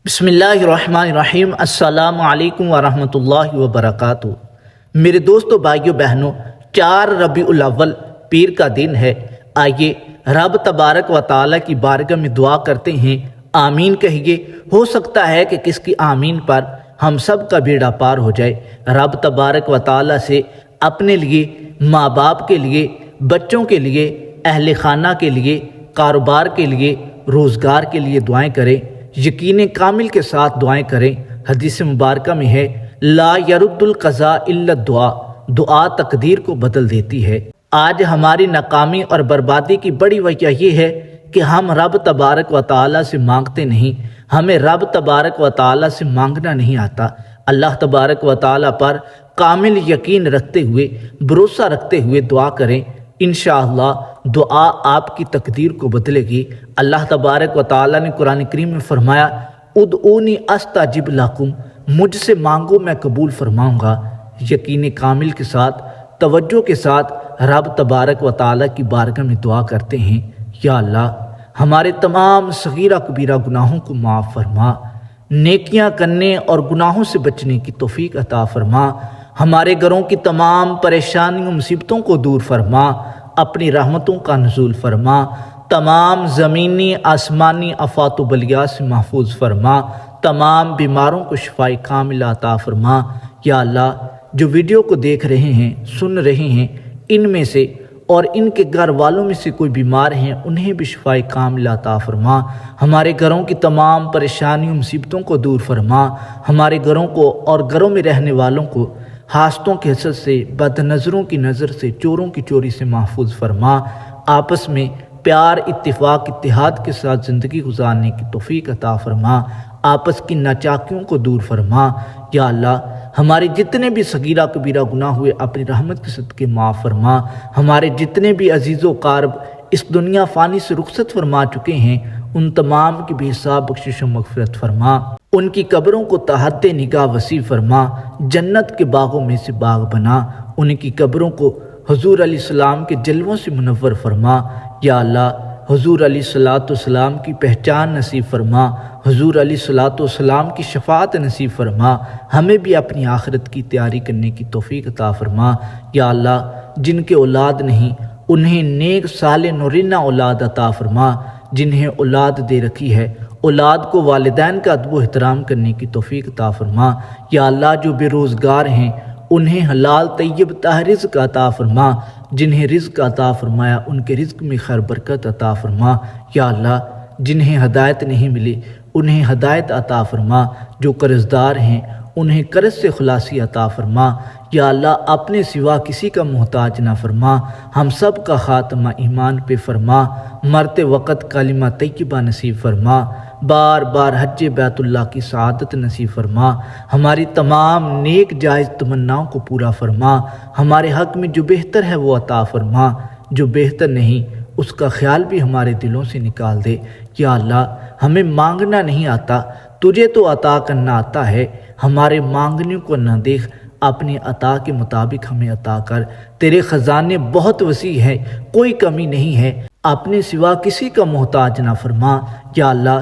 بسم اللہ الرحمن الرحیم۔ السلام علیکم ورحمۃ اللہ وبرکاتہ۔ میرے دوستو، بھائیو، بہنوں، 4 ربیع الاول پیر کا دن ہے۔ آئیے رب تبارک و تعالیٰ کی بارگاہ میں دعا کرتے ہیں، آمین کہیے۔ ہو سکتا ہے کہ کس کی آمین پر ہم سب کا بیڑا پار ہو جائے۔ رب تبارک و تعالیٰ سے اپنے لیے، ماں باپ کے لیے، بچوں کے لیے، اہل خانہ کے لیے، کاروبار کے لیے، روزگار کے لیے دعائیں کریں۔ یقین کامل کے ساتھ دعائیں کریں۔ حدیث مبارکہ میں ہے، لا یرد القضاء الا الدعاء، دعا تقدیر کو بدل دیتی ہے۔ آج ہماری ناکامی اور بربادی کی بڑی وجہ یہ ہے کہ ہم رب تبارک و تعالیٰ سے مانگتے نہیں۔ ہمیں رب تبارک و تعالیٰ سے مانگنا نہیں آتا۔ اللہ تبارک و تعالیٰ پر کامل یقین رکھتے ہوئے، بھروسہ رکھتے ہوئے دعا کریں۔ انشاءاللہ دعا آپ کی تقدیر کو بدلے گی۔ اللہ تبارک و تعالیٰ نے قرآن کریم میں فرمایا، ادعونی استجب لکم، مجھ سے مانگو میں قبول فرماؤں گا۔ یقین کامل کے ساتھ، توجہ کے ساتھ رب تبارک و تعالیٰ کی بارگاہ میں دعا کرتے ہیں، یا اللہ ہمارے تمام صغیرہ کبیرہ گناہوں کو معاف فرما، نیکیاں کرنے اور گناہوں سے بچنے کی توفیق عطا فرما، ہمارے گھروں کی تمام پریشانیوں مصیبتوں کو دور فرما، اپنی رحمتوں کا نزول فرما، تمام زمینی آسمانی آفات و بلیات سے محفوظ فرما، تمام بیماروں کو شفائے کاملہ عطا فرما۔ یا اللہ جو ویڈیو کو دیکھ رہے ہیں، سن رہے ہیں، ان میں سے اور ان کے گھر والوں میں سے کوئی بیمار ہیں، انہیں بھی شفائے کاملہ عطا فرما، ہمارے گھروں کی تمام پریشانیوں مصیبتوں کو دور فرما، ہمارے گھروں کو اور گھروں میں رہنے والوں کو حاسدوں کے حسد سے، بد نظروں کی نظر سے، چوروں کی چوری سے محفوظ فرما، آپس میں پیار، اتفاق، اتحاد کے ساتھ زندگی گزارنے کی توفیق عطا فرما، آپس کی ناچاکیوں کو دور فرما۔ یا اللہ ہمارے جتنے بھی صغیرہ کبیرہ گناہ ہوئے اپنی رحمت کے صدقے معاف فرما، ہمارے جتنے بھی عزیز و قارب اس دنیا فانی سے رخصت فرما چکے ہیں، ان تمام کی بے حساب بخشش و مغفرت فرما، ان کی قبروں کو تحت نگاہ وسیع فرما، جنت کے باغوں میں سے باغ بنا، ان کی قبروں کو حضور علیہ السلام کے جلووں سے منور فرما۔ یا اللہ حضور علیہ السلام کی پہچان نصیب فرما، حضور علیہ السلام کی شفاعت نصیب فرما، ہمیں بھی اپنی آخرت کی تیاری کرنے کی توفیق عطا فرما۔ یا اللہ جن کے اولاد نہیں، انہیں نیک صالح نورینہ اولاد عطا فرما، جنہیں اولاد دے رکھی ہے، اولاد کو والدین کا ادب و احترام کرنے کی توفیق عطا فرما۔ یا اللہ جو بے روزگار ہیں، انہیں حلال طیب طاہر رزق عطا فرما، جنہیں رزق عطا فرمایا ان کے رزق میں خیر برکت عطا فرما۔ یا اللہ جنہیں ہدایت نہیں ملی، انہیں ہدایت عطا فرما، جو قرضدار ہیں انہیں قرض سے خلاصی عطا فرما۔ یا اللہ اپنے سوا کسی کا محتاج نہ فرما، ہم سب کا خاتمہ ایمان پہ فرما، مرتے وقت کلمہ طیبہ نصیب فرما، بار بار حج بیت اللہ کی سعادت نصیب فرما، ہماری تمام نیک جائز تمناؤں کو پورا فرما، ہمارے حق میں جو بہتر ہے وہ عطا فرما، جو بہتر نہیں اس کا خیال بھی ہمارے دلوں سے نکال دے۔ یا اللہ ہمیں مانگنا نہیں آتا، تجھے تو عطا کرنا آتا ہے، ہمارے مانگنے کو نہ دیکھ، اپنی عطا کے مطابق ہمیں عطا کر۔ تیرے خزانے بہت وسیع ہیں، کوئی کمی نہیں ہے، اپنے سوا کسی کا محتاج نہ فرما۔ یا اللہ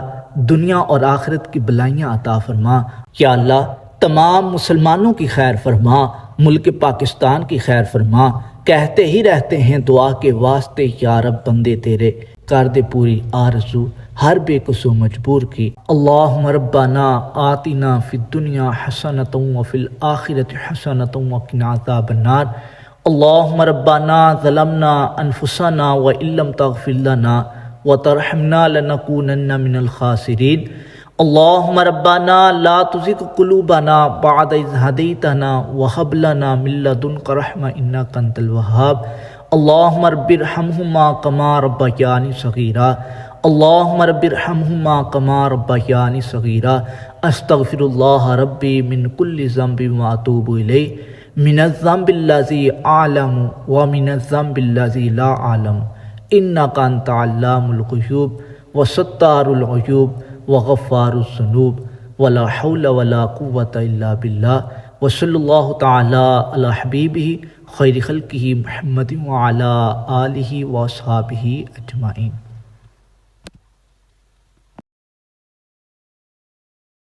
دنیا اور آخرت کی بلائیاں عطا فرما۔ یا اللہ تمام مسلمانوں کی خیر فرما، ملک پاکستان کی خیر فرما۔ کہتے ہی رہتے ہیں دعا کے واسطے، یا رب بندے تیرے کر دے پوری آرزو ہر بے قصو مجبور کی۔ اللہم ربنا آتنا فی الدنیا حسنۃ وفی الآخرۃ حسنۃ وقنا عذاب النار۔ اللہم ربنا ظلمنا انفسنا وان لم تغفر لنا وترحمنا لنکونن من الخاسرین۔ اللہم ربنا لا تزغ قلوبنا بعد اذ ہدیتنا وہب لنا من لدنک رحمۃ انک انت الوہاب۔ اللہم رب ارحمہما کما ربیانی صغیرا، اللہم رب ارحمہما کما ربیانی صغیرا۔ استغفر اللہ ربی من کل ذنب واتوب الیہ، من الذنب الذی اعلم ومن الذنب الذی لا اعلم، انک انت علام الغیوب وستار العیوب وغفار الذنوب، ولا حول ولا قوة الا باللہ۔ وصلی اللہ تعالی علی حبیبہ خیر خلقہ محمد وعلی آلہ واصحابہ اجمعین۔